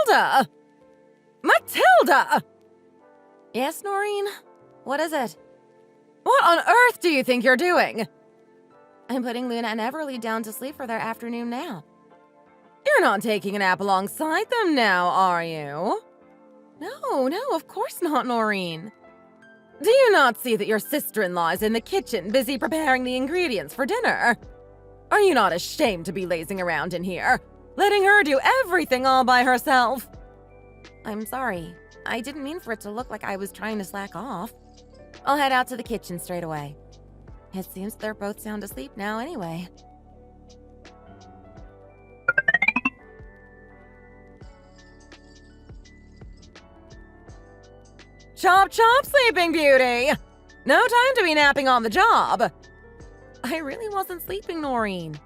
Matilda! Matilda! Yes, Noreen? What is it? What on earth do you think you're doing? I'm putting Luna and Everly down to sleep for their afternoon nap. You're not taking a nap alongside them now, are you? No, of course not, Noreen. Do you not see that your sister-in-law is in the kitchen busy preparing the ingredients for dinner? Are you not ashamed to be lazing around in here, letting her do everything all by herself? I'm sorry. I didn't mean for it to look like I was trying to slack off. I'll head out to the kitchen straight away. It seems they're both sound asleep now anyway. Chop, chop, Sleeping Beauty! No time to be napping on the job! I really wasn't sleeping, Noreen.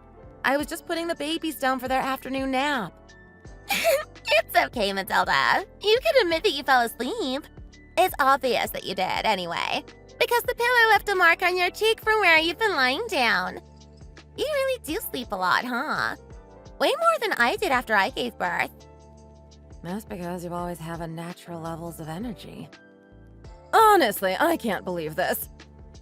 I was just putting the babies down for their afternoon nap. It's okay, Matilda. You can admit that you fell asleep. It's obvious that you did, anyway, because the pillow left a mark on your cheek from where you've been lying down. You really do sleep a lot, huh? Way more than I did after I gave birth. That's because you always have unnatural levels of energy. Honestly, I can't believe this.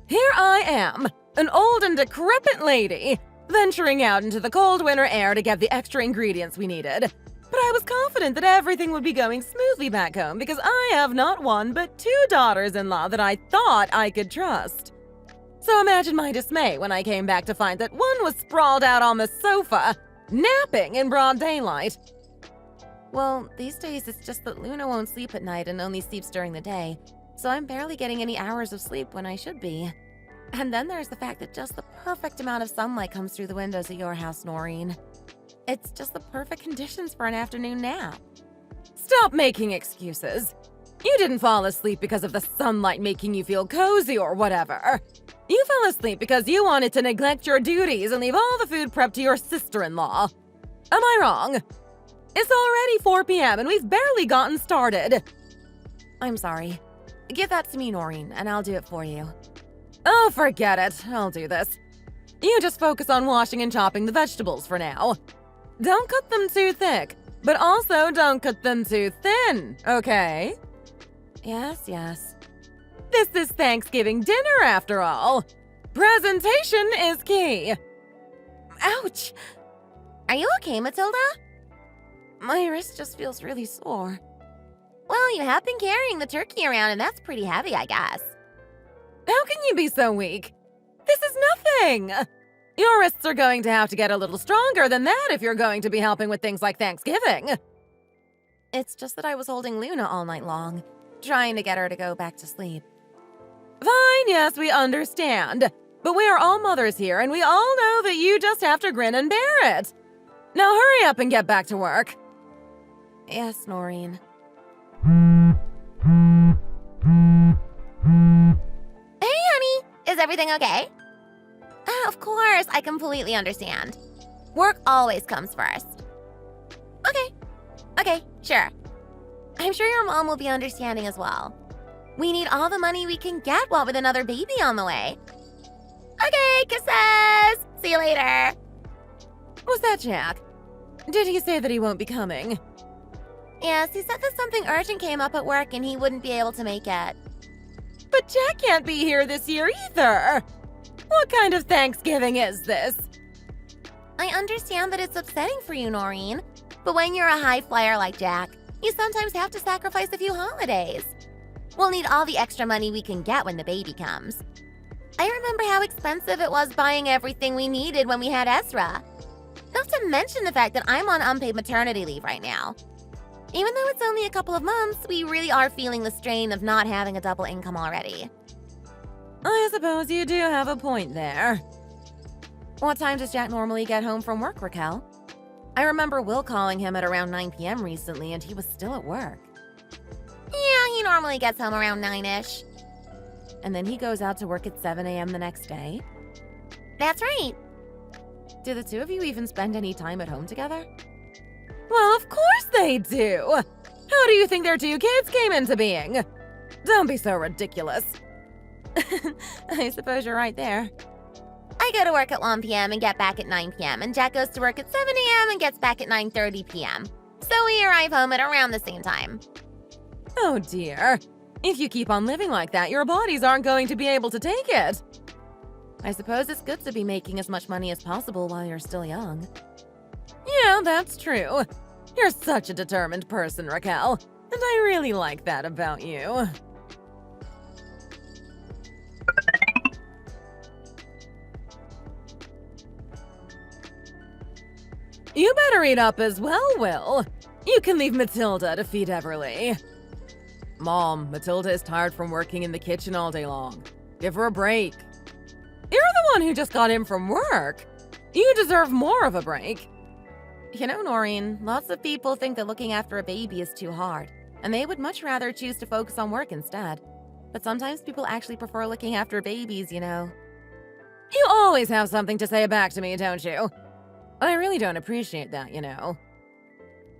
Here I am, an old and decrepit lady, venturing out into the cold winter air to get the extra ingredients we needed. But I was confident that everything would be going smoothly back home because I have not one but 2 daughters-in-law that I thought I could trust. So imagine my dismay when I came back to find that one was sprawled out on the sofa, napping in broad daylight. Well, these days it's just that Luna won't sleep at night and only sleeps during the day, so I'm barely getting any hours of sleep when I should be. And then there's the fact that just the perfect amount of sunlight comes through the windows at your house, Noreen. It's just the perfect conditions for an afternoon nap. Stop making excuses. You didn't fall asleep because of the sunlight making you feel cozy or whatever. You fell asleep because you wanted to neglect your duties and leave all the food prep to your sister-in-law. Am I wrong? It's already 4 p.m. and we've barely gotten started. I'm sorry. Give that to me, Noreen, and I'll do it for you. Oh, forget it. I'll do this. You just focus on washing and chopping the vegetables for now. Don't cut them too thick, but also don't cut them too thin, okay? Yes. This is Thanksgiving dinner, after all. Presentation is key. Ouch! Are you okay, Matilda? My wrist just feels really sore. Well, you have been carrying the turkey around, and that's pretty heavy, I guess. How can you be so weak? This is nothing! Your wrists are going to have to get a little stronger than that if you're going to be helping with things like Thanksgiving. It's just that I was holding Luna all night long, trying to get her to go back to sleep. Fine, yes, we understand. But we are all mothers here, and we all know that you just have to grin and bear it. Now hurry up and get back to work. Yes, Noreen. Hey, honey! Is everything okay? Of course, I completely understand. Work always comes first. Okay, sure. I'm sure your mom will be understanding as well. We need all the money we can get, what with another baby on the way. Okay, kisses! See you later. Was that Jack? Did he say that he won't be coming? Yes, he said that something urgent came up at work and he wouldn't be able to make it. But Jack can't be here this year either. What kind of Thanksgiving is this? I understand that it's upsetting for you, Noreen, but when you're a high flyer like Jack, you sometimes have to sacrifice a few holidays. We'll need all the extra money we can get when the baby comes. I remember how expensive it was buying everything we needed when we had Ezra. Not to mention the fact that I'm on unpaid maternity leave right now. Even though it's only a couple of months, we really are feeling the strain of not having a double income already. I suppose you do have a point there. What time does Jack normally get home from work, Raquel? I remember Will calling him at around 9 p.m. recently and he was still at work. Yeah, he normally gets home around 9-ish. And then he goes out to work at 7 a.m. the next day? That's right. Do the two of you even spend any time at home together? Well, of course they do! How do you think their 2 kids came into being? Don't be so ridiculous. I suppose you're right there. I go to work at 1 p.m. and get back at 9 p.m. and Jack goes to work at 7 a.m. and gets back at 9:30 p.m. So we arrive home at around the same time. Oh dear. If you keep on living like that, your bodies aren't going to be able to take it. I suppose it's good to be making as much money as possible while you're still young. Yeah, that's true. You're such a determined person, Raquel, and I really like that about you. You better eat up as well, Will. You can leave Matilda to feed Everly. Mom, Matilda is tired from working in the kitchen all day long. Give her a break. You're the one who just got in from work. You deserve more of a break. You know, Noreen, lots of people think that looking after a baby is too hard, and they would much rather choose to focus on work instead. But sometimes people actually prefer looking after babies, you know. You always have something to say back to me, don't you? I really don't appreciate that, you know.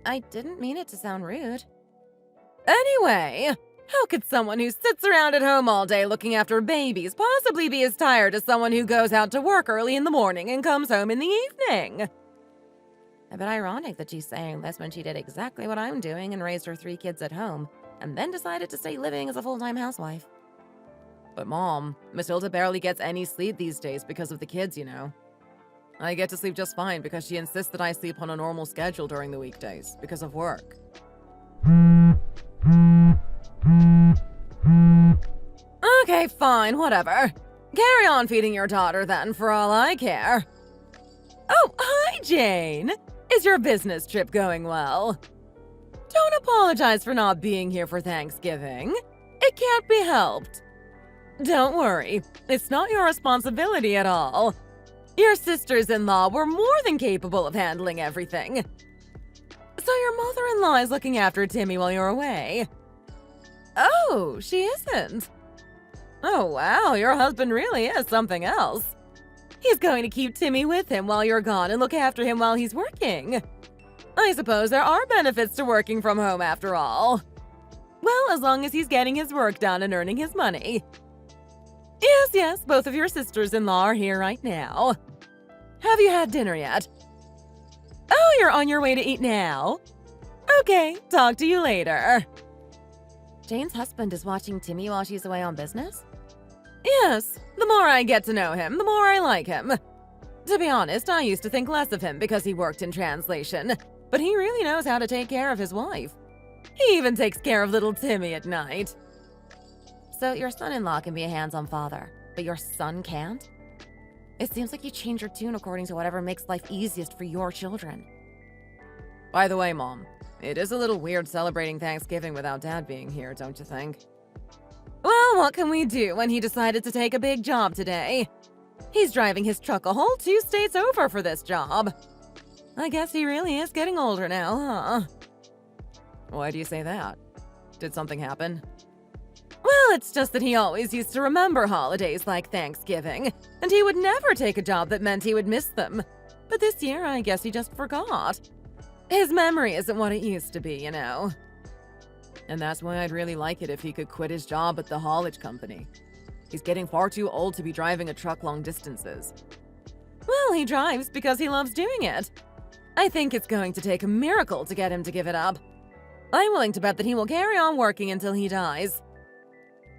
I didn't mean it to sound rude. Anyway, how could someone who sits around at home all day looking after babies possibly be as tired as someone who goes out to work early in the morning and comes home in the evening? A bit ironic that she's saying this when she did exactly what I'm doing and raised her 3 kids at home, and then decided to stay living as a full-time housewife. But Mom, Matilda barely gets any sleep these days because of the kids, you know. I get to sleep just fine because she insists that I sleep on a normal schedule during the weekdays because of work. Okay, fine, whatever. Carry on feeding your daughter then, for all I care. Oh, hi, Jane. Is your business trip going well? Don't apologize for not being here for Thanksgiving. It can't be helped. Don't worry, it's not your responsibility at all. Your sisters-in-law were more than capable of handling everything. So your mother-in-law is looking after Timmy while you're away? Oh, she isn't. Oh, wow, your husband really is something else. He's going to keep Timmy with him while you're gone and look after him while he's working. I suppose there are benefits to working from home after all. Well, as long as he's getting his work done and earning his money. Yes, both of your sisters-in-law are here right now. Have you had dinner yet? Oh, you're on your way to eat now? Okay, talk to you later. Jane's husband is watching Timmy while she's away on business? Yes, the more I get to know him, the more I like him. To be honest, I used to think less of him because he worked in translation, but he really knows how to take care of his wife. He even takes care of little Timmy at night. So your son-in-law can be a hands-on father, but your son can't? It seems like you change your tune according to whatever makes life easiest for your children. By the way, Mom, it is a little weird celebrating Thanksgiving without Dad being here, don't you think? Well, what can we do when he decided to take a big job today? He's driving his truck a whole 2 states over for this job. I guess he really is getting older now, huh? Why do you say that? Did something happen? Well, it's just that he always used to remember holidays like Thanksgiving, and he would never take a job that meant he would miss them. But this year, I guess he just forgot. His memory isn't what it used to be, you know. And that's why I'd really like it if he could quit his job at the haulage company. He's getting far too old to be driving a truck long distances. Well, he drives because he loves doing it. I think it's going to take a miracle to get him to give it up. I'm willing to bet that he will carry on working until he dies.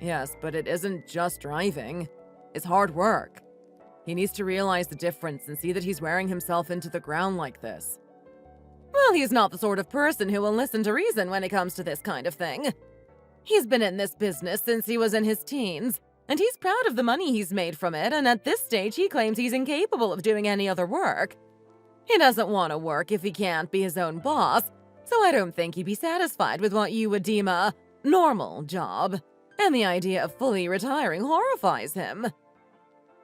Yes, but it isn't just driving. It's hard work. He needs to realize the difference and see that he's wearing himself into the ground like this. Well, he's not the sort of person who will listen to reason when it comes to this kind of thing. He's been in this business since he was in his teens, and he's proud of the money he's made from it, and at this stage he claims he's incapable of doing any other work. He doesn't want to work if he can't be his own boss, so I don't think he'd be satisfied with what you would deem a normal job, and the idea of fully retiring horrifies him.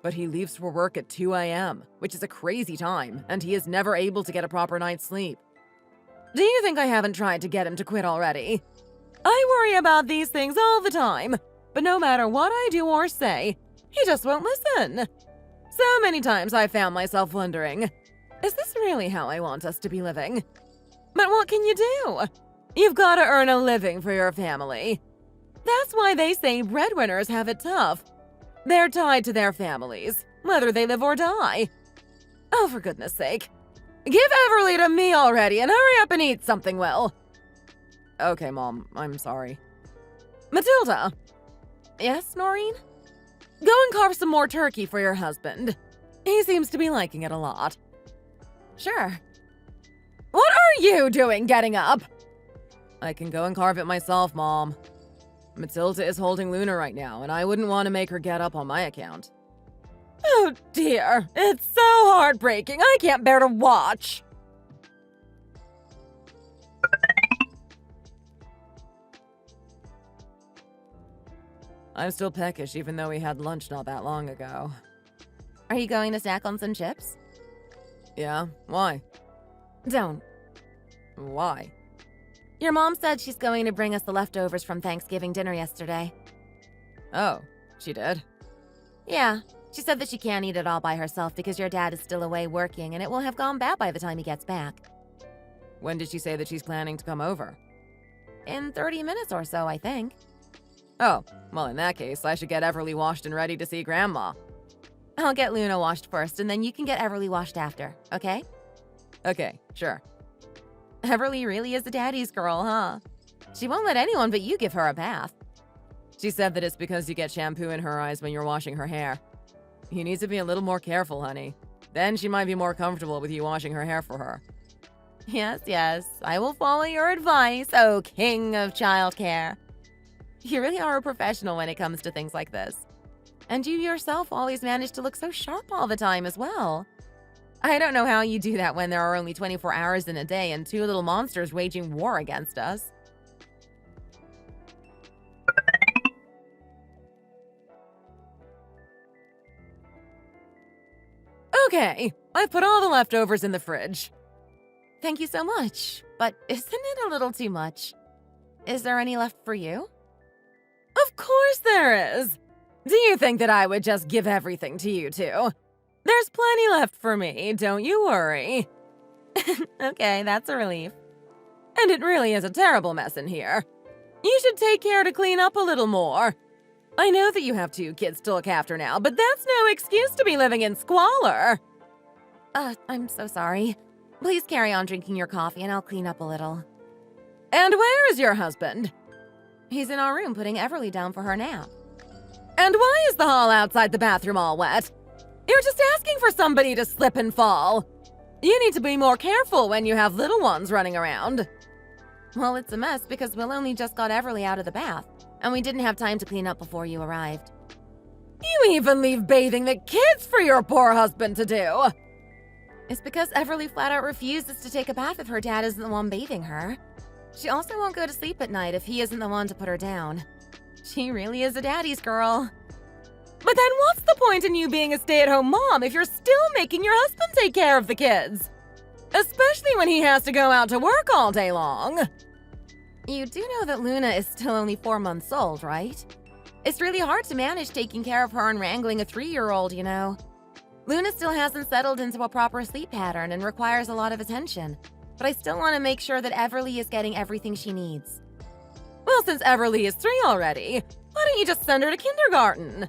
But he leaves for work at 2 a.m., which is a crazy time, and he is never able to get a proper night's sleep. Do you think I haven't tried to get him to quit already? I worry about these things all the time, but no matter what I do or say, he just won't listen. So many times I found myself wondering, is this really how I want us to be living? But what can you do? You've got to earn a living for your family. That's why they say breadwinners have it tough. They're tied to their families, whether they live or die. Oh, for goodness sake. Give Everly to me already and hurry up and eat something, Will. Okay, Mom, I'm sorry. Matilda! Yes, Noreen? Go and carve some more turkey for your husband. He seems to be liking it a lot. Sure. What are you doing getting up? I can go and carve it myself, Mom. Matilda is holding Luna right now, and I wouldn't want to make her get up on my account. Oh dear, it's so heartbreaking. I can't bear to watch. I'm still peckish, even though we had lunch not that long ago. Are you going to snack on some chips? Yeah, why? Don't. Why? Your mom said she's going to bring us the leftovers from Thanksgiving dinner yesterday. Oh, she did? Yeah, she said that she can't eat it all by herself because your dad is still away working and it will have gone bad by the time he gets back. When did she say that she's planning to come over? In 30 minutes or so, I think. Oh, well in that case, I should get Everly washed and ready to see Grandma. I'll get Luna washed first and then you can get Everly washed after, okay? Okay, sure. Everly really is a daddy's girl, huh? She won't let anyone but you give her a bath. She said that it's because you get shampoo in her eyes when you're washing her hair. You need to be a little more careful, honey. Then she might be more comfortable with you washing her hair for her. Yes, I will follow your advice, oh king of childcare. You really are a professional when it comes to things like this. And you yourself always manage to look so sharp all the time as well. I don't know how you do that when there are only 24 hours in a day and two little monsters waging war against us. Okay, I put all the leftovers in the fridge. Thank you so much, but isn't it a little too much? Is there any left for you? Of course there is. Do you think that I would just give everything to you two? There's plenty left for me, don't you worry. Okay, that's a relief. And it really is a terrible mess in here. You should take care to clean up a little more. I know that you have 2 kids to look after now, but that's no excuse to be living in squalor. I'm so sorry. Please carry on drinking your coffee and I'll clean up a little. And where is your husband? He's in our room putting Everly down for her nap. And why is the hall outside the bathroom all wet? You're just asking for somebody to slip and fall. You need to be more careful when you have little ones running around. Well, it's a mess because Will only just got Everly out of the bath, and we didn't have time to clean up before you arrived. You even leave bathing the kids for your poor husband to do. It's because Everly flat out refuses to take a bath if her dad isn't the one bathing her. She also won't go to sleep at night if he isn't the one to put her down. She really is a daddy's girl. But then what's the point in you being a stay-at-home mom if you're still making your husband take care of the kids? Especially when he has to go out to work all day long. You do know that Luna is still only 4 months old, right? It's really hard to manage taking care of her and wrangling a 3-year-old, you know. Luna still hasn't settled into a proper sleep pattern and requires a lot of attention. But I still want to make sure that Everly is getting everything she needs. Well, since Everly is 3 already, why don't you just send her to kindergarten?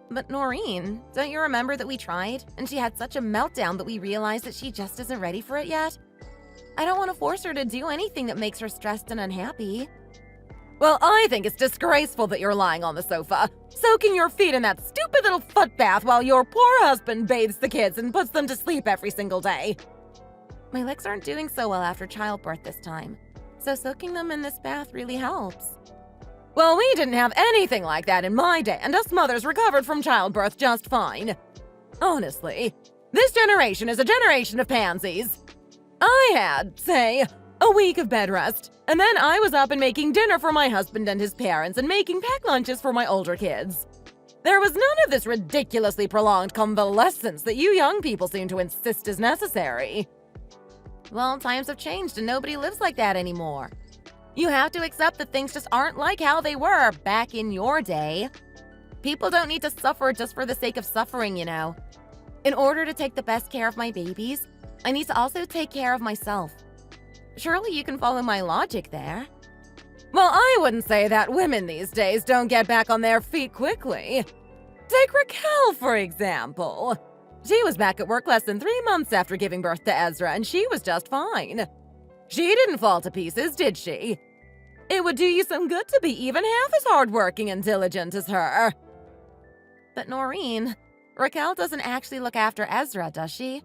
But Noreen, don't you remember that we tried, and she had such a meltdown that we realized that she just isn't ready for it yet? I don't want to force her to do anything that makes her stressed and unhappy. Well, I think it's disgraceful that you're lying on the sofa, soaking your feet in that stupid little foot bath while your poor husband bathes the kids and puts them to sleep every single day. My legs aren't doing so well after childbirth this time, so soaking them in this bath really helps. Well, we didn't have anything like that in my day, and us mothers recovered from childbirth just fine. Honestly, this generation is a generation of pansies. I had, say, a week of bed rest, and then I was up and making dinner for my husband and his parents and making packed lunches for my older kids. There was none of this ridiculously prolonged convalescence that you young people seem to insist is necessary. Well, times have changed and nobody lives like that anymore. You have to accept that things just aren't like how they were back in your day. People don't need to suffer just for the sake of suffering, you know. In order to take the best care of my babies, I need to also take care of myself. Surely you can follow my logic there. Well, I wouldn't say that women these days don't get back on their feet quickly. Take Raquel, for example. She was back at work less than 3 months after giving birth to Ezra, and she was just fine. She didn't fall to pieces, did she? It would do you some good to be even half as hardworking and diligent as her. But Noreen, Raquel doesn't actually look after Ezra, does she?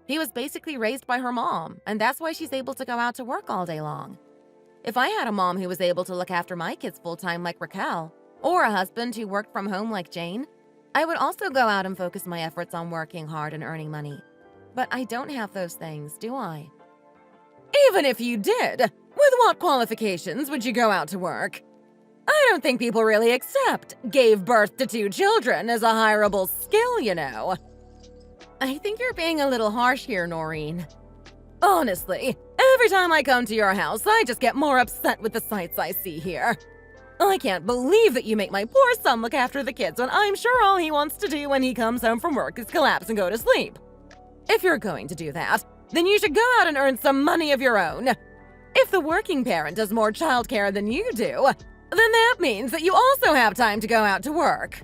He was basically raised by her mom, and that's why she's able to go out to work all day long. If I had a mom who was able to look after my kids full-time like Raquel, or a husband who worked from home like Jane, I would also go out and focus my efforts on working hard and earning money. But I don't have those things, do I? Even if you did, with what qualifications would you go out to work? I don't think people really accept gave birth to 2 children as a hireable skill, you know. I think you're being a little harsh here, Noreen. Honestly, every time I come to your house, I just get more upset with the sights I see here. I can't believe that you make my poor son look after the kids when I'm sure all he wants to do when he comes home from work is collapse and go to sleep. If you're going to do that, then you should go out and earn some money of your own. If the working parent does more childcare than you do, then that means that you also have time to go out to work.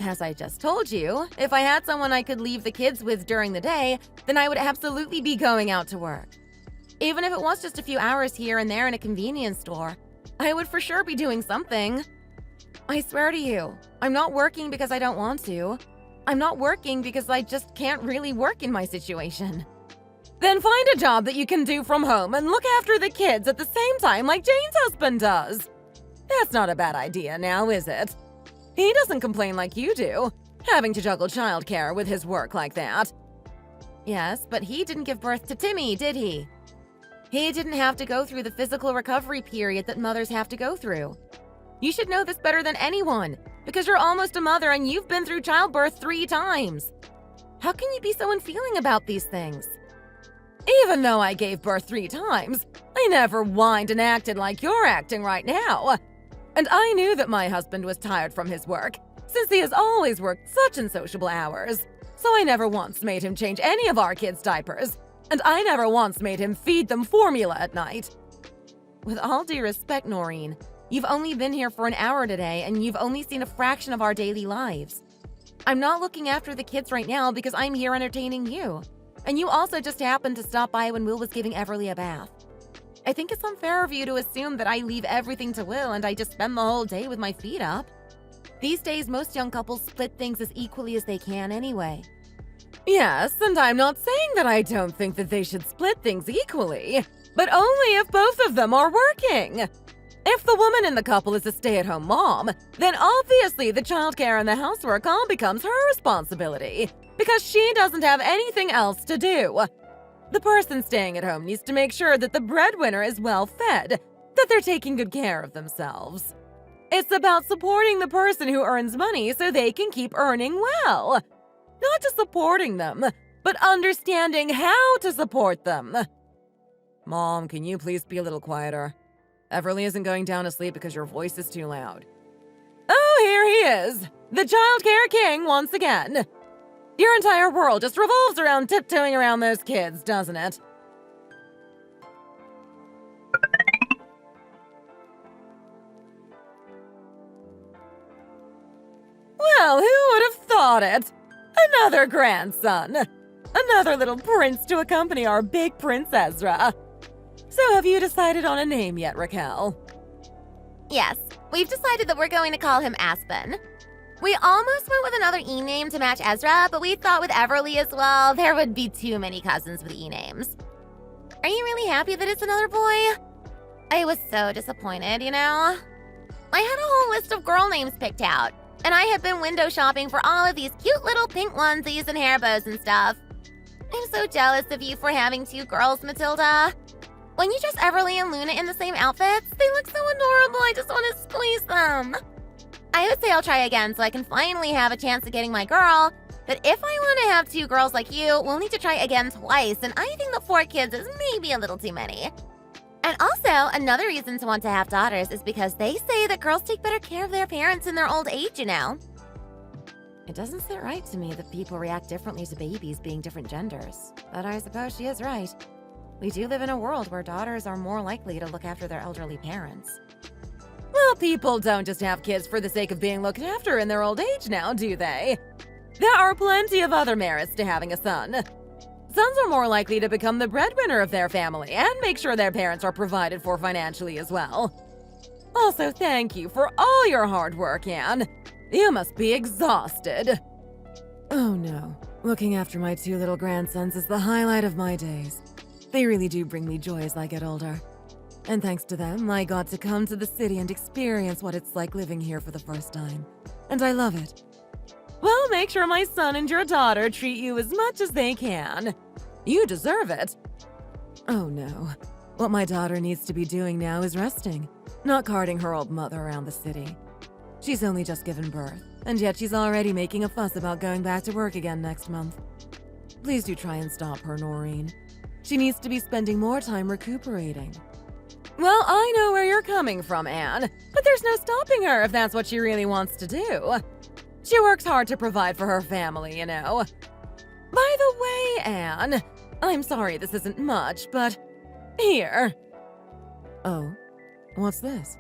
As I just told you, if I had someone I could leave the kids with during the day, then I would absolutely be going out to work. Even if it was just a few hours here and there in a convenience store, I would for sure be doing something. I swear to you, I'm not working because I don't want to. I'm not working because I just can't really work in my situation. Then find a job that you can do from home and look after the kids at the same time like Jane's husband does. That's not a bad idea now, is it? He doesn't complain like you do, having to juggle childcare with his work like that. Yes, but he didn't give birth to Timmy, did he? He didn't have to go through the physical recovery period that mothers have to go through. You should know this better than anyone, because you're almost a mother and you've been through childbirth 3 times. How can you be so unfeeling about these things? Even though I gave birth 3 times, I never whined and acted like you're acting right now. And I knew that my husband was tired from his work, since he has always worked such unsociable hours. So I never once made him change any of our kids' diapers, and I never once made him feed them formula at night. With all due respect, Noreen, you've only been here for an hour today, and you've only seen a fraction of our daily lives. I'm not looking after the kids right now because I'm here entertaining you. And you also just happened to stop by when Will was giving Everly a bath. I think it's unfair of you to assume that I leave everything to Will and I just spend the whole day with my feet up. These days, most young couples split things as equally as they can anyway. Yes, and I'm not saying that I don't think that they should split things equally, but only if both of them are working. If the woman in the couple is a stay-at-home mom, then obviously the childcare and the housework all becomes her responsibility, because she doesn't have anything else to do. The person staying at home needs to make sure that the breadwinner is well fed, that they're taking good care of themselves. It's about supporting the person who earns money so they can keep earning well. Not just supporting them, but understanding how to support them. Mom, can you please be a little quieter? Everly isn't going down to sleep because your voice is too loud. Oh, here he is, the childcare king once again. Your entire world just revolves around tiptoeing around those kids, doesn't it? Well, who would have thought it? Another grandson. Another little prince to accompany our big Prince Ezra. So have you decided on a name yet, Raquel? Yes, we've decided that we're going to call him Aspen. We almost went with another E-name to match Ezra, but we thought with Everly as well, there would be too many cousins with E-names. Are you really happy that it's another boy? I was so disappointed, you know? I had a whole list of girl names picked out, and I had been window shopping for all of these cute little pink onesies and hair bows and stuff. I'm so jealous of you for having 2 girls, Matilda. When you dress Everly and Luna in the same outfits, they look so adorable, I just want to squeeze them. I would say I'll try again so I can finally have a chance at getting my girl, but if I want to have 2 girls like you, we'll need to try again twice, and I think that 4 kids is maybe a little too many. And also, another reason to want to have daughters is because they say that girls take better care of their parents in their old age, you know. It doesn't sit right to me that people react differently to babies being different genders, but I suppose she is right. We do live in a world where daughters are more likely to look after their elderly parents. Well, people don't just have kids for the sake of being looked after in their old age now, do they? There are plenty of other merits to having a son. Sons are more likely to become the breadwinner of their family and make sure their parents are provided for financially as well. Also, thank you for all your hard work, Anne. You must be exhausted. Oh no. Looking after my 2 little grandsons is the highlight of my days. They really do bring me joy as I get older. And thanks to them, I got to come to the city and experience what it's like living here for the first time. And I love it. Well, make sure my son and your daughter treat you as much as they can. You deserve it. Oh no. What my daughter needs to be doing now is resting, not carting her old mother around the city. She's only just given birth, and yet she's already making a fuss about going back to work again next month. Please do try and stop her, Noreen. She needs to be spending more time recuperating. Well, I know where you're coming from, Anne, but there's no stopping her if that's what she really wants to do. She works hard to provide for her family, you know. By the way, Anne, I'm sorry this isn't much, but here. Oh, what's this?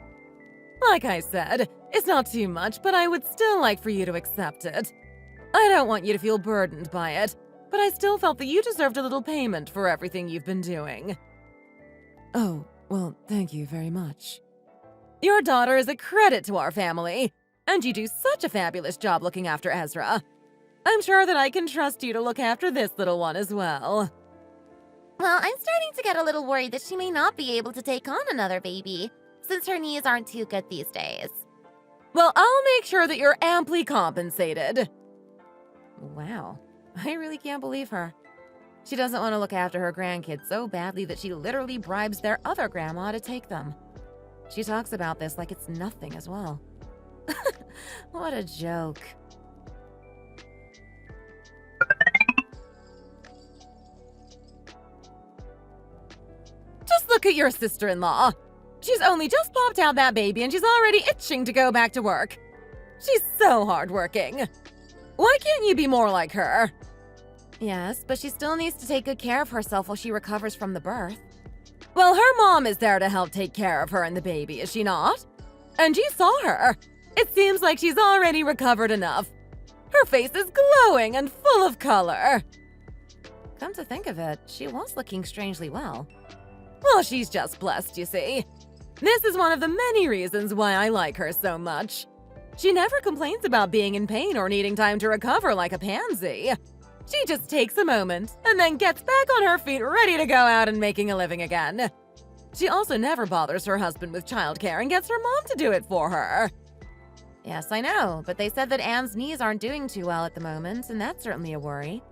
Like I said, it's not too much, but I would still like for you to accept it. I don't want you to feel burdened by it, but I still felt that you deserved a little payment for everything you've been doing. Oh, well, thank you very much. Your daughter is a credit to our family, and you do such a fabulous job looking after Ezra. I'm sure that I can trust you to look after this little one as well. Well, I'm starting to get a little worried that she may not be able to take on another baby, since her knees aren't too good these days. Well, I'll make sure that you're amply compensated. Wow, I really can't believe her. She doesn't want to look after her grandkids so badly that she literally bribes their other grandma to take them. She talks about this like it's nothing as well. What a joke. Just look at your sister-in-law. She's only just popped out that baby and she's already itching to go back to work. She's so hardworking. Why can't you be more like her? Yes, but she still needs to take good care of herself while she recovers from the birth. Well, her mom is there to help take care of her and the baby, is she not? And you saw her. It seems like she's already recovered enough. Her face is glowing and full of color. Come to think of it, she was looking strangely well. Well, she's just blessed, you see. This is one of the many reasons why I like her so much. She never complains about being in pain or needing time to recover like a pansy. She just takes a moment and then gets back on her feet ready to go out and making a living again. She also never bothers her husband with childcare and gets her mom to do it for her. Yes, I know, but they said that Anne's knees aren't doing too well at the moment, and that's certainly a worry.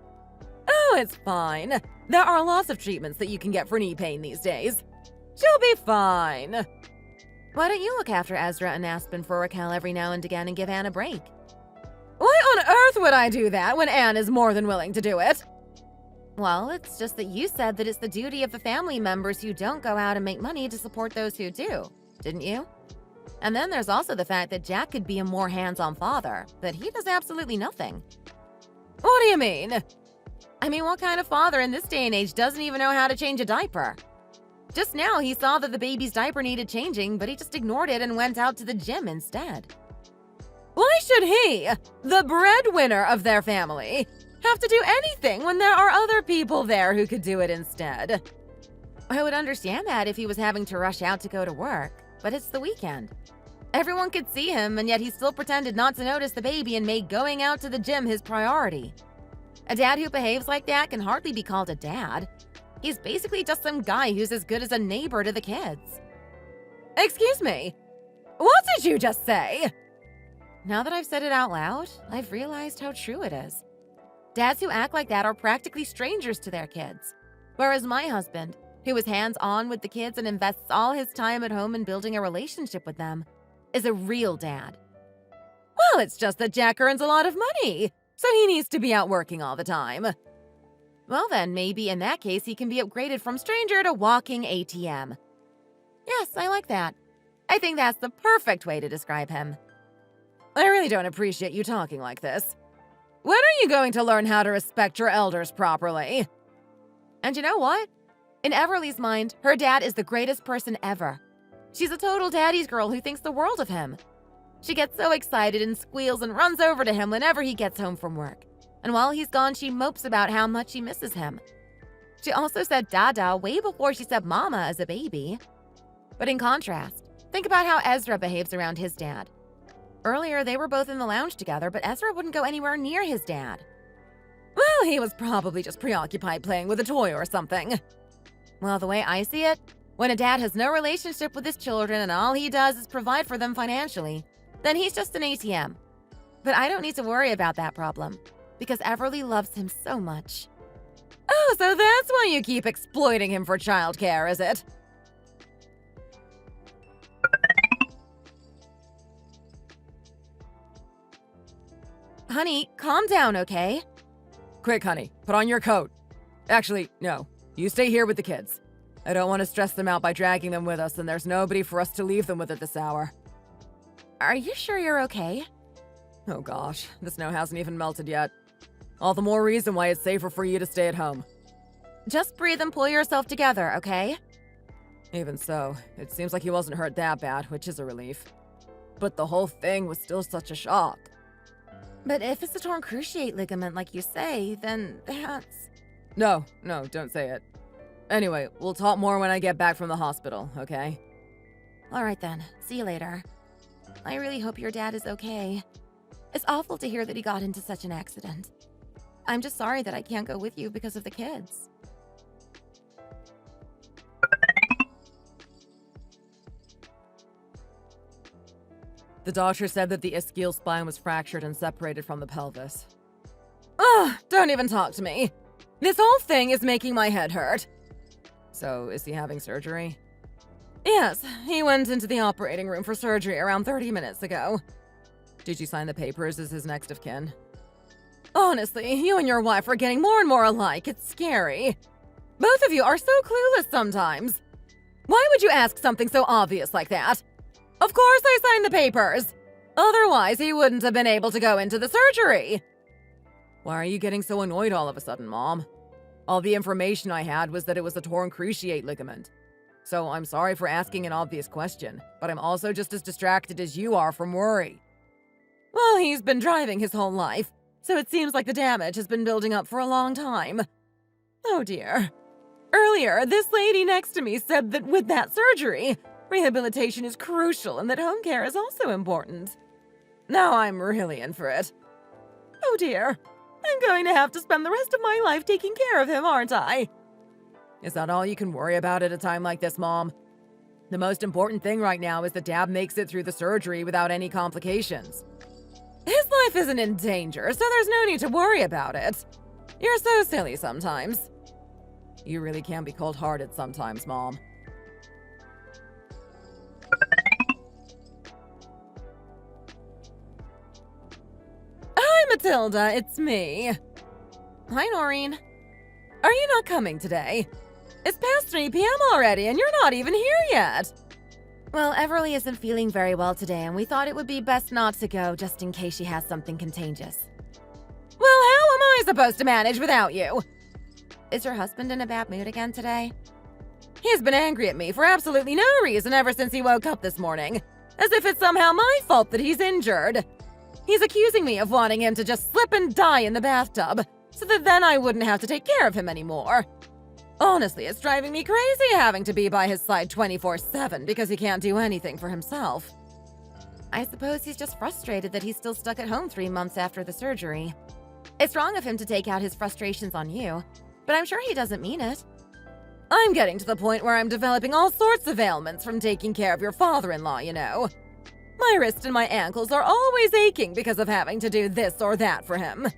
Oh, it's fine. There are lots of treatments that you can get for knee pain these days. She'll be fine. Why don't you look after Ezra and Aspen for Raquel every now and again and give Anne a break? Why on earth would I do that when Anne is more than willing to do it? Well, it's just that you said that it's the duty of the family members who don't go out and make money to support those who do, didn't you? And then there's also the fact that Jack could be a more hands-on father, but he does absolutely nothing. What do you mean? I mean, what kind of father in this day and age doesn't even know how to change a diaper? Just now, he saw that the baby's diaper needed changing, but he just ignored it and went out to the gym instead. Why should he, the breadwinner of their family, have to do anything when there are other people there who could do it instead? I would understand that if he was having to rush out to go to work, but it's the weekend. Everyone could see him, and yet he still pretended not to notice the baby and made going out to the gym his priority. A dad who behaves like that can hardly be called a dad. He's basically just some guy who's as good as a neighbor to the kids. Excuse me, what did you just say? Now that I've said it out loud, I've realized how true it is. Dads who act like that are practically strangers to their kids. Whereas my husband, who is hands-on with the kids and invests all his time at home in building a relationship with them, is a real dad. Well, it's just that Jack earns a lot of money, so he needs to be out working all the time. Well then, maybe in that case he can be upgraded from stranger to walking ATM. Yes, I like that. I think that's the perfect way to describe him. I really don't appreciate you talking like this. When are you going to learn how to respect your elders properly? And you know what? In Everly's mind, her dad is the greatest person ever. She's a total daddy's girl who thinks the world of him. She gets so excited and squeals and runs over to him whenever he gets home from work. And while he's gone, she mopes about how much she misses him. She also said dada way before she said mama as a baby. But in contrast, Think about how Ezra behaves around his dad. Earlier, they were both in the lounge together, but Ezra wouldn't go anywhere near his dad. Well, he was probably just preoccupied playing with a toy or something. Well, the way I see it, when a dad has no relationship with his children and all he does is provide for them financially, then he's just an ATM. But I don't need to worry about that problem, because Everly loves him so much. Oh, so that's why you keep exploiting him for childcare, is it? Honey, calm down, okay? Quick, honey, put on your coat. Actually, no. You stay here with the kids. I don't want to stress them out by dragging them with us, and there's nobody for us to leave them with at this hour. Are you sure you're okay? Oh gosh, the snow hasn't even melted yet. All the more reason why it's safer for you to stay at home. Just breathe and pull yourself together, okay? Even so, it seems like he wasn't hurt that bad, which is a relief. But the whole thing was still such a shock. But if it's a torn cruciate ligament like you say, then that's... No, don't say it. Anyway, we'll talk more when I get back from the hospital, okay? Alright then, see you later. I really hope your dad is okay. It's awful to hear that he got into such an accident. I'm just sorry that I can't go with you because of the kids. The doctor said that the ischial spine was fractured and separated from the pelvis. Ugh, don't even talk to me. This whole thing is making my head hurt. So, is he having surgery? Yes, he went into the operating room for surgery around 30 minutes ago. Did you sign the papers as his next of kin? Honestly, you and your wife are getting more and more alike. It's scary. Both of you are so clueless sometimes. Why would you ask something so obvious like that? Of course I signed the papers. Otherwise, he wouldn't have been able to go into the surgery. Why are you getting so annoyed all of a sudden, Mom? All the information I had was that it was a torn cruciate ligament. So I'm sorry for asking an obvious question, but I'm also just as distracted as you are from worry. Well, he's been driving his whole life, so it seems like the damage has been building up for a long time. Oh dear. Earlier, this lady next to me said that with that surgery, rehabilitation is crucial and that home care is also important. Now I'm really in for it. Oh dear. I'm going to have to spend the rest of my life taking care of him, aren't I? Is that all you can worry about at a time like this, Mom? The most important thing right now is that Dad makes it through the surgery without any complications. His life isn't in danger, so there's no need to worry about it. You're so silly sometimes. You really can be cold-hearted sometimes, Mom. Hi, Matilda, it's me. Hi, Noreen. Are you not coming today? It's past 3 p.m. already, and you're not even here yet. Well, Everly isn't feeling very well today, and we thought it would be best not to go just in case she has something contagious. Well, how am I supposed to manage without you? Is your husband in a bad mood again today? He's been angry at me for absolutely no reason ever since he woke up this morning, as if it's somehow my fault that he's injured. He's accusing me of wanting him to just slip and die in the bathtub, so that then I wouldn't have to take care of him anymore. Honestly, it's driving me crazy having to be by his side 24/7 because he can't do anything for himself. I suppose he's just frustrated that he's still stuck at home 3 months after the surgery. It's wrong of him to take out his frustrations on you, but I'm sure he doesn't mean it. I'm getting to the point where I'm developing all sorts of ailments from taking care of your father-in-law, you know. My wrist and my ankles are always aching because of having to do this or that for him.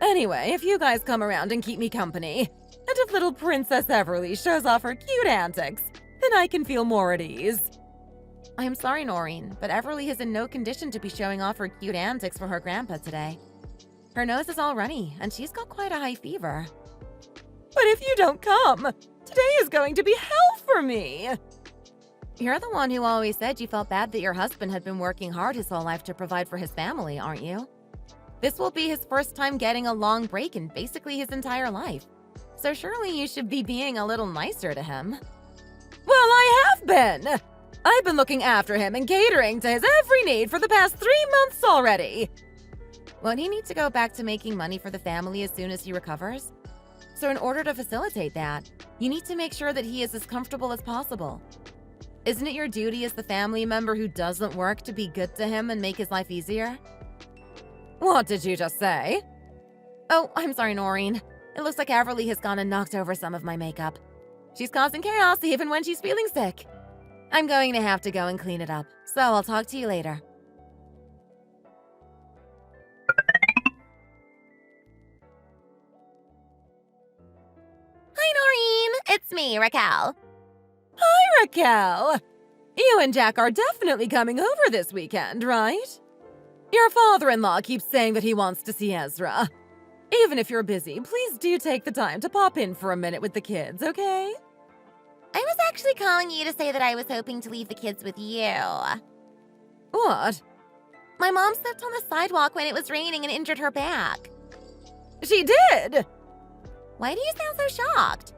Anyway, if you guys come around and keep me company, and if little Princess Everly shows off her cute antics, then I can feel more at ease. I'm sorry, Noreen, but Everly is in no condition to be showing off her cute antics for her grandpa today. Her nose is all runny, and she's got quite a high fever. But if you don't come, today is going to be hell for me! You're the one who always said you felt bad that your husband had been working hard his whole life to provide for his family, aren't you? This will be his first time getting a long break in basically his entire life. So surely you should be being a little nicer to him. Well, I have been! I've been looking after him and catering to his every need for the past 3 months already! Won't he need to go back to making money for the family as soon as he recovers? So in order to facilitate that, you need to make sure that he is as comfortable as possible. Isn't it your duty as the family member who doesn't work to be good to him and make his life easier? What did you just say? Oh, I'm sorry, Noreen. It looks like Everly has gone and knocked over some of my makeup. She's causing chaos even when she's feeling sick. I'm going to have to go and clean it up, so I'll talk to you later. Hi, Noreen. It's me, Raquel. Hi, Raquel. You and Jack are definitely coming over this weekend, right? Your father-in-law keeps saying that he wants to see Ezra. Even if you're busy, please do take the time to pop in for a minute with the kids, okay? I was actually calling you to say that I was hoping to leave the kids with you. What? My mom slipped on the sidewalk when it was raining and injured her back. She did? Why do you sound so shocked?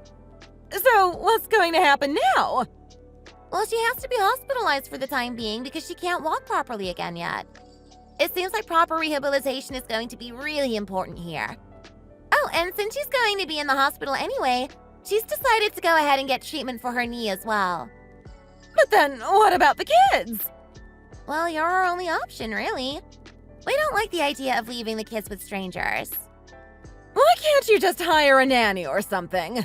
So, what's going to happen now? Well, she has to be hospitalized for the time being because she can't walk properly again yet. It seems like proper rehabilitation is going to be really important here. Oh, and since she's going to be in the hospital anyway, she's decided to go ahead and get treatment for her knee as well. But then, what about the kids? Well, you're our only option, really. We don't like the idea of leaving the kids with strangers. Why can't you just hire a nanny or something?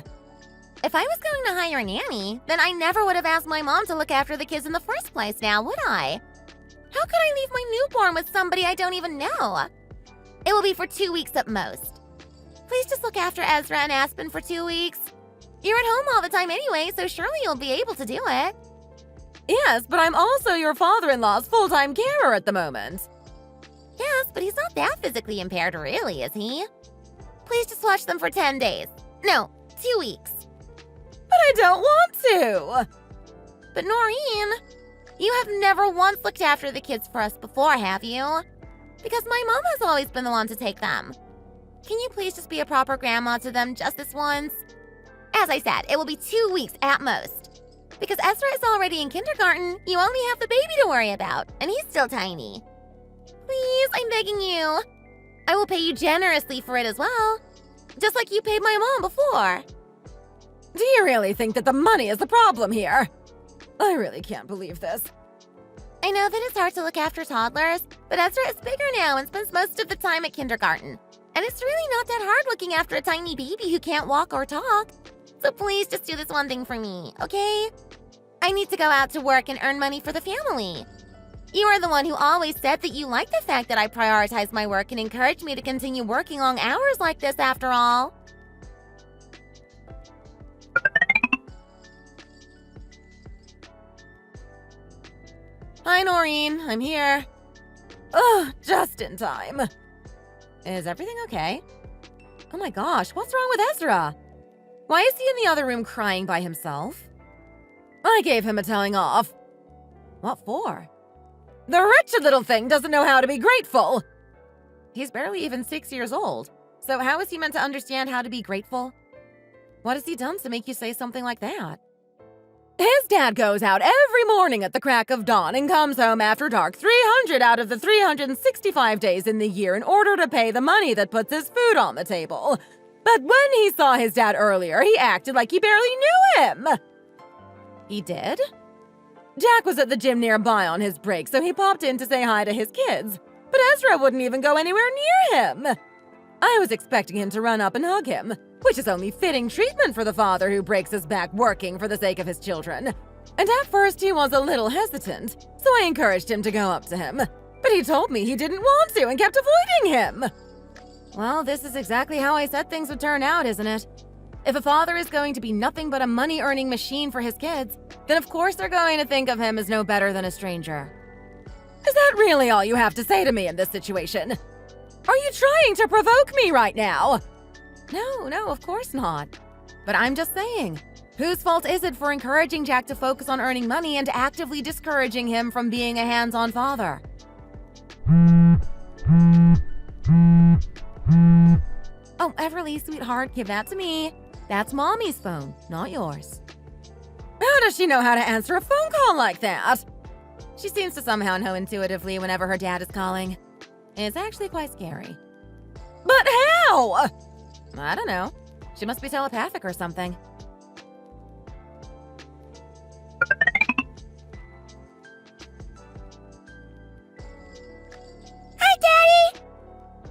If I was going to hire a nanny, then I never would have asked my mom to look after the kids in the first place now, would I? How could I leave my newborn with somebody I don't even know? It will be for 2 weeks at most. Please just look after Ezra and Aspen for 2 weeks. You're at home all the time anyway, so surely you'll be able to do it. Yes, but I'm also your father-in-law's full-time carer at the moment. Yes, but he's not that physically impaired, really, is he? Please just watch them for 10 days. No, 2 weeks. But I don't want to! But Noreen, you have never once looked after the kids for us before, have you? Because my mom has always been the one to take them. Can you please just be a proper grandma to them just this once? As I said, it will be 2 weeks at most. Because Ezra is already in kindergarten, you only have the baby to worry about, and he's still tiny. Please, I'm begging you. I will pay you generously for it as well. Just like you paid my mom before. Do you really think that the money is the problem here? I really can't believe this. I know that it's hard to look after toddlers, but Ezra is bigger now and spends most of the time at kindergarten. And it's really not that hard looking after a tiny baby who can't walk or talk. So please just do this one thing for me, okay? I need to go out to work and earn money for the family. You are the one who always said that you like the fact that I prioritize my work and encouraged me to continue working long hours like this after all. Hi, Noreen. I'm here. Oh, just in time. Is everything okay? Oh my gosh, what's wrong with Ezra? Why is he in the other room crying by himself? I gave him a telling off. What for? The wretched little thing doesn't know how to be grateful. He's barely even 6 years old. So how is he meant to understand how to be grateful? What has he done to make you say something like that? His dad goes out every morning at the crack of dawn and comes home after dark 300 out of the 365 days in the year in order to pay the money that puts his food on the table. But when he saw his dad earlier, he acted like he barely knew him. He did? Jack was at the gym nearby on his break, so he popped in to say hi to his kids. But Ezra wouldn't even go anywhere near him. I was expecting him to run up and hug him, which is only fitting treatment for the father who breaks his back working for the sake of his children. And at first he was a little hesitant, so I encouraged him to go up to him. But he told me he didn't want to and kept avoiding him. Well, this is exactly how I said things would turn out, isn't it? If a father is going to be nothing but a money-earning machine for his kids, then of course they're going to think of him as no better than a stranger. Is that really all you have to say to me in this situation? Are you trying to provoke me right now? No, of course not. But I'm just saying, whose fault is it for encouraging Jack to focus on earning money and actively discouraging him from being a hands-on father? Oh, Everly, sweetheart, give that to me. That's Mommy's phone, not yours. How does she know how to answer a phone call like that? She seems to somehow know intuitively whenever her dad is calling. It's actually quite scary. But how? I don't know. She must be telepathic or something.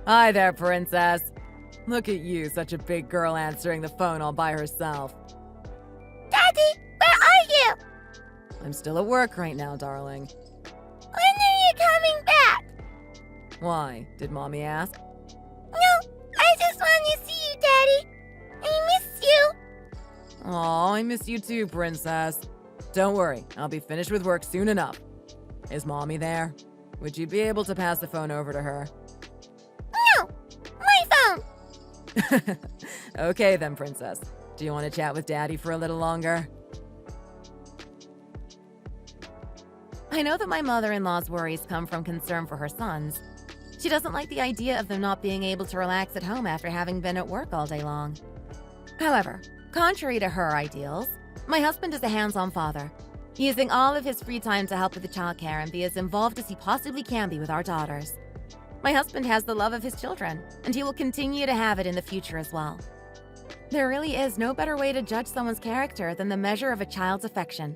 Hi there, princess. Look at you, such a big girl answering the phone all by herself. Daddy, where are you? I'm still at work right now, darling. When are you coming back? Why? Did Mommy ask? No, I just want to see you, Daddy. I miss you. Aw, I miss you too, princess. Don't worry, I'll be finished with work soon enough. Is Mommy there? Would you be able to pass the phone over to her? No, my phone. Okay then, princess. Do you want to chat with Daddy for a little longer? I know that my mother-in-law's worries come from concern for her sons. She doesn't like the idea of them not being able to relax at home after having been at work all day long. However, contrary to her ideals, my husband is a hands-on father, using all of his free time to help with the childcare and be as involved as he possibly can be with our daughters. My husband has the love of his children, and he will continue to have it in the future as well. There really is no better way to judge someone's character than the measure of a child's affection.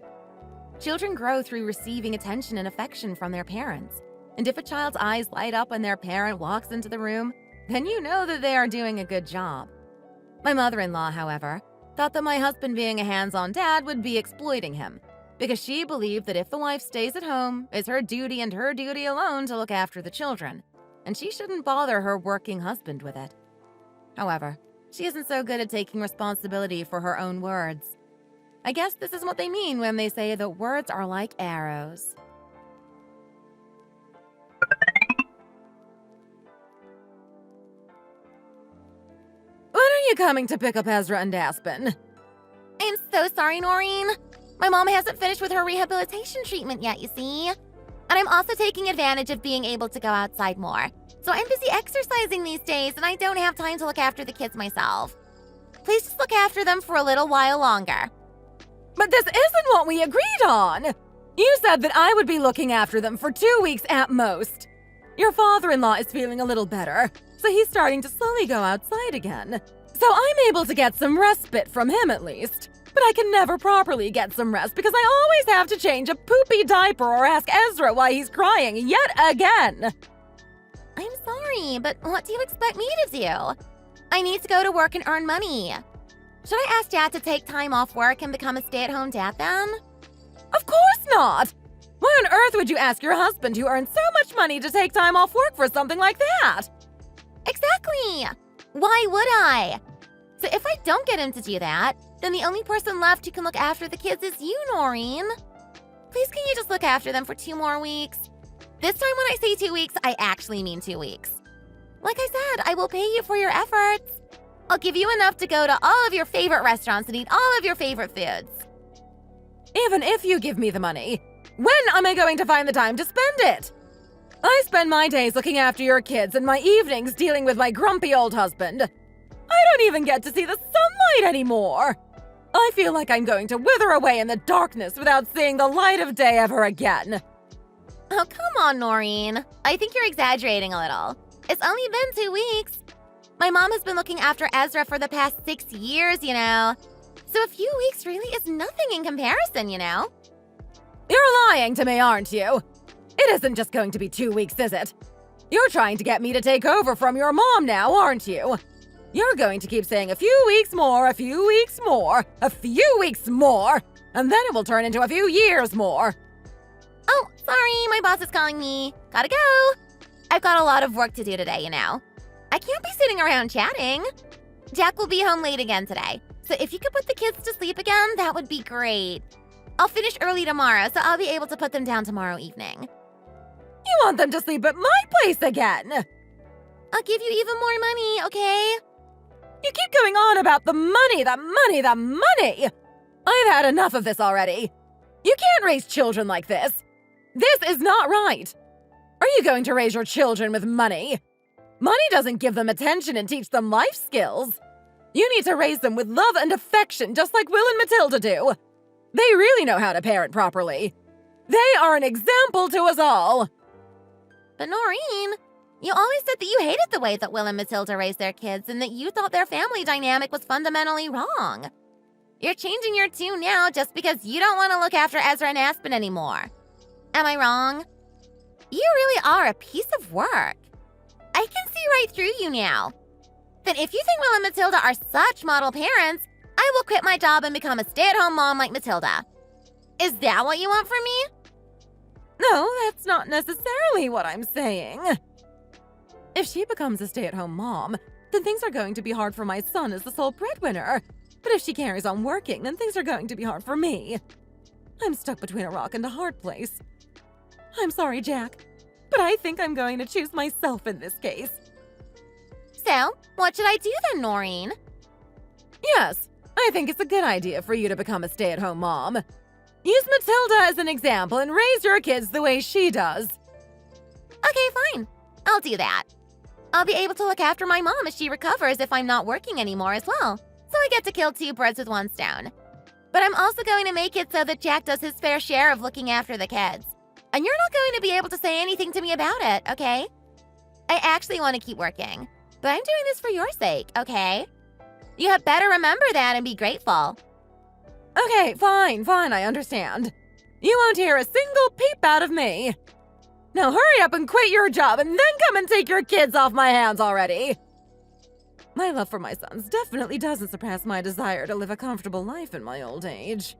Children grow through receiving attention and affection from their parents, and if a child's eyes light up when their parent walks into the room, then you know that they are doing a good job. My mother-in-law, however, thought that my husband being a hands-on dad would be exploiting him, because she believed that if the wife stays at home, it's her duty and her duty alone to look after the children, and she shouldn't bother her working husband with it. However, she isn't so good at taking responsibility for her own words. I guess this is what they mean when they say that words are like arrows. When are you coming to pick up Ezra and Aspen? I'm so sorry, Noreen. My mom hasn't finished with her rehabilitation treatment yet, you see. And I'm also taking advantage of being able to go outside more. So I'm busy exercising these days, and I don't have time to look after the kids myself. Please just look after them for a little while longer. But this isn't what we agreed on! You said that I would be looking after them for 2 weeks at most. Your father-in-law is feeling a little better, so he's starting to slowly go outside again. So I'm able to get some respite from him at least. But I can never properly get some rest because I always have to change a poopy diaper or ask Ezra why he's crying yet again. I'm sorry, but what do you expect me to do? I need to go to work and earn money. Should I ask Dad to take time off work and become a stay-at-home dad then? Of course not! Why on earth would you ask your husband who earns so much money to take time off work for something like that? Exactly! Why would I? So if I don't get him to do that, then the only person left who can look after the kids is you, Noreen. Please can you just look after them for 2 more weeks? This time when I say 2 weeks, I actually mean 2 weeks. Like I said, I will pay you for your efforts. I'll give you enough to go to all of your favorite restaurants and eat all of your favorite foods. Even if you give me the money, when am I going to find the time to spend it? I spend my days looking after your kids and my evenings dealing with my grumpy old husband. I don't even get to see the sunlight anymore. I feel like I'm going to wither away in the darkness without seeing the light of day ever again. Oh, come on, Noreen. I think you're exaggerating a little. It's only been 2 weeks. My mom has been looking after Ezra for the past 6 years, you know. So a few weeks really is nothing in comparison, you know. You're lying to me, aren't you? It isn't just going to be 2 weeks, is it? You're trying to get me to take over from your mom now, aren't you? You're going to keep saying a few weeks more, a few weeks more, a few weeks more, and then it will turn into a few years more. Oh, sorry, my boss is calling me. Gotta go. I've got a lot of work to do today, you know. I can't be sitting around chatting. Jack will be home late again today, so if you could put the kids to sleep again, that would be great. I'll finish early tomorrow, so I'll be able to put them down tomorrow evening. You want them to sleep at my place again? I'll give you even more money, okay? You keep going on about the money, the money, the money! I've had enough of this already. You can't raise children like this. This is not right. Are you going to raise your children with money? Money doesn't give them attention and teach them life skills. You need to raise them with love and affection just like Will and Matilda do. They really know how to parent properly. They are an example to us all. But Noreen, you always said that you hated the way that Will and Matilda raised their kids and that you thought their family dynamic was fundamentally wrong. You're changing your tune now just because you don't want to look after Ezra and Aspen anymore. Am I wrong? You really are a piece of work. I can see right through you now. Then if you think Will and Matilda are such model parents, I will quit my job and become a stay-at-home mom like Matilda. Is that what you want from me? No, that's not necessarily what I'm saying. If she becomes a stay-at-home mom, then things are going to be hard for my son as the sole breadwinner. But if she carries on working, then things are going to be hard for me. I'm stuck between a rock and a hard place. I'm sorry, Jack, but I think I'm going to choose myself in this case. So, what should I do then, Noreen? Yes, I think it's a good idea for you to become a stay-at-home mom. Use Matilda as an example and raise your kids the way she does. Okay, fine. I'll do that. I'll be able to look after my mom as she recovers if I'm not working anymore as well. So I get to kill two birds with one stone. But I'm also going to make it so that Jack does his fair share of looking after the kids. And you're not going to be able to say anything to me about it, okay? I actually want to keep working, but I'm doing this for your sake, okay? You had better remember that and be grateful. Okay, fine, I understand. You won't hear a single peep out of me. Now hurry up and quit your job and then come and take your kids off my hands already. My love for my sons definitely doesn't surpass my desire to live a comfortable life in my old age.